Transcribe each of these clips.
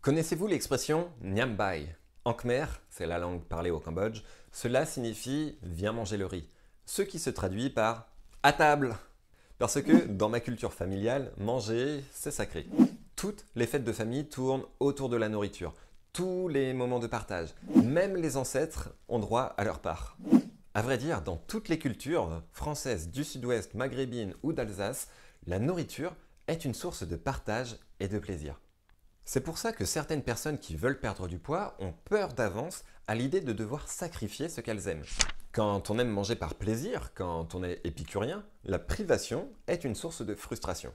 Connaissez-vous l'expression Nyam Bai? En khmer, c'est la langue parlée au Cambodge, cela signifie viens manger le riz, ce qui se traduit par à table. Parce que dans ma culture familiale, manger, c'est sacré. Toutes les fêtes de famille tournent autour de la nourriture, tous les moments de partage, même les ancêtres ont droit à leur part. À vrai dire, dans toutes les cultures, françaises du sud-ouest, maghrébines ou d'Alsace, la nourriture est une source de partage et de plaisir. C'est pour ça que certaines personnes qui veulent perdre du poids ont peur d'avance à l'idée de devoir sacrifier ce qu'elles aiment. Quand on aime manger par plaisir, quand on est épicurien, la privation est une source de frustration.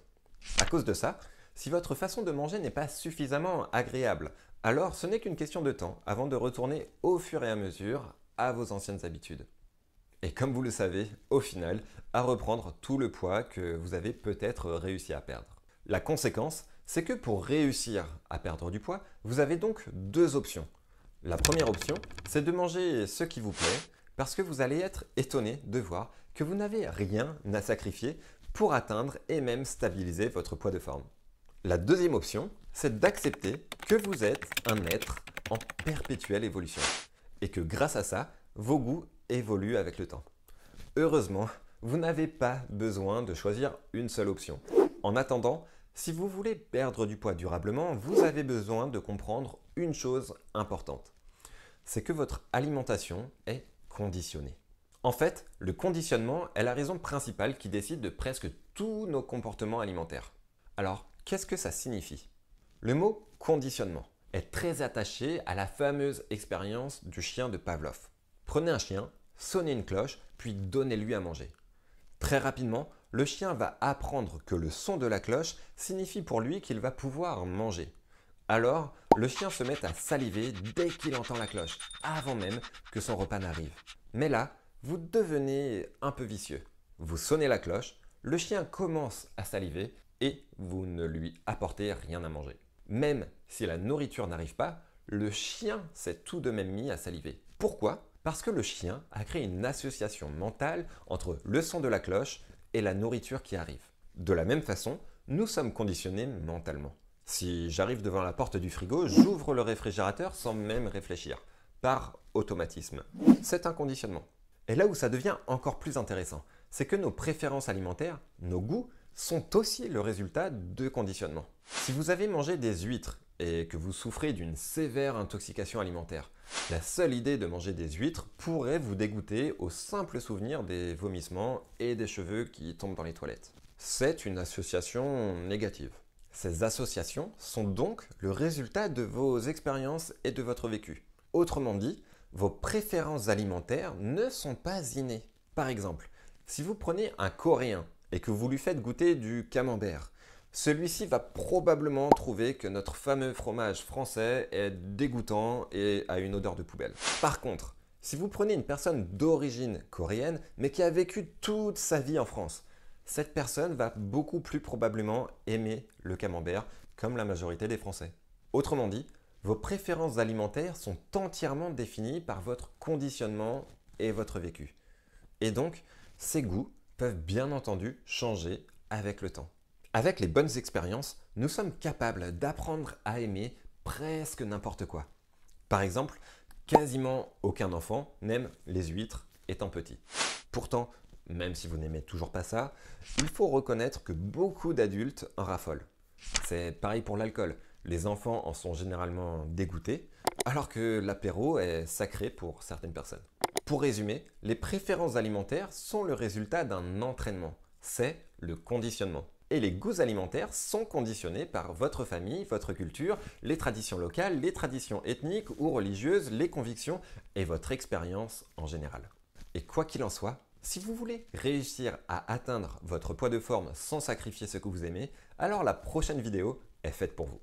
À cause de ça, si votre façon de manger n'est pas suffisamment agréable, alors ce n'est qu'une question de temps avant de retourner au fur et à mesure à vos anciennes habitudes. Et comme vous le savez, au final, à reprendre tout le poids que vous avez peut-être réussi à perdre. La conséquence, c'est que pour réussir à perdre du poids, vous avez donc deux options. La première option, c'est de manger ce qui vous plaît parce que vous allez être étonné de voir que vous n'avez rien à sacrifier pour atteindre et même stabiliser votre poids de forme. La deuxième option, c'est d'accepter que vous êtes un être en perpétuelle évolution et que grâce à ça, vos goûts évoluent avec le temps. Heureusement, vous n'avez pas besoin de choisir une seule option. En attendant, si vous voulez perdre du poids durablement, vous avez besoin de comprendre une chose importante. C'est que votre alimentation est conditionnée. En fait, le conditionnement est la raison principale qui décide de presque tous nos comportements alimentaires. Alors, qu'est-ce que ça signifie? Le mot conditionnement est très attaché à la fameuse expérience du chien de Pavlov. Prenez un chien, sonnez une cloche, puis donnez-lui à manger. Très rapidement, le chien va apprendre que le son de la cloche signifie pour lui qu'il va pouvoir manger. Alors, le chien se met à saliver dès qu'il entend la cloche, avant même que son repas n'arrive. Mais là, vous devenez un peu vicieux. Vous sonnez la cloche, le chien commence à saliver et vous ne lui apportez rien à manger. Même si la nourriture n'arrive pas, le chien s'est tout de même mis à saliver. Pourquoi? Parce que le chien a créé une association mentale entre le son de la cloche et la nourriture qui arrive. De la même façon, nous sommes conditionnés mentalement. Si j'arrive devant la porte du frigo, j'ouvre le réfrigérateur sans même réfléchir, par automatisme. C'est un conditionnement. Et là où ça devient encore plus intéressant, c'est que nos préférences alimentaires, nos goûts, sont aussi le résultat de conditionnement. Si vous avez mangé des huîtres et que vous souffrez d'une sévère intoxication alimentaire, la seule idée de manger des huîtres pourrait vous dégoûter au simple souvenir des vomissements et des cheveux qui tombent dans les toilettes. C'est une association négative. Ces associations sont donc le résultat de vos expériences et de votre vécu. Autrement dit, vos préférences alimentaires ne sont pas innées. Par exemple, si vous prenez un Coréen et que vous lui faites goûter du camembert, celui-ci va probablement trouver que notre fameux fromage français est dégoûtant et a une odeur de poubelle. Par contre, si vous prenez une personne d'origine coréenne mais qui a vécu toute sa vie en France, cette personne va beaucoup plus probablement aimer le camembert comme la majorité des Français. Autrement dit, vos préférences alimentaires sont entièrement définies par votre conditionnement et votre vécu. Et donc, ces goûts peuvent bien entendu changer avec le temps. Avec les bonnes expériences, nous sommes capables d'apprendre à aimer presque n'importe quoi. Par exemple, quasiment aucun enfant n'aime les huîtres étant petit. Pourtant, même si vous n'aimez toujours pas ça, il faut reconnaître que beaucoup d'adultes en raffolent. C'est pareil pour l'alcool. Les enfants en sont généralement dégoûtés, alors que l'apéro est sacré pour certaines personnes. Pour résumer, les préférences alimentaires sont le résultat d'un entraînement. C'est le conditionnement. Et les goûts alimentaires sont conditionnés par votre famille, votre culture, les traditions locales, les traditions ethniques ou religieuses, les convictions et votre expérience en général. Et quoi qu'il en soit, si vous voulez réussir à atteindre votre poids de forme sans sacrifier ce que vous aimez, alors la prochaine vidéo est faite pour vous.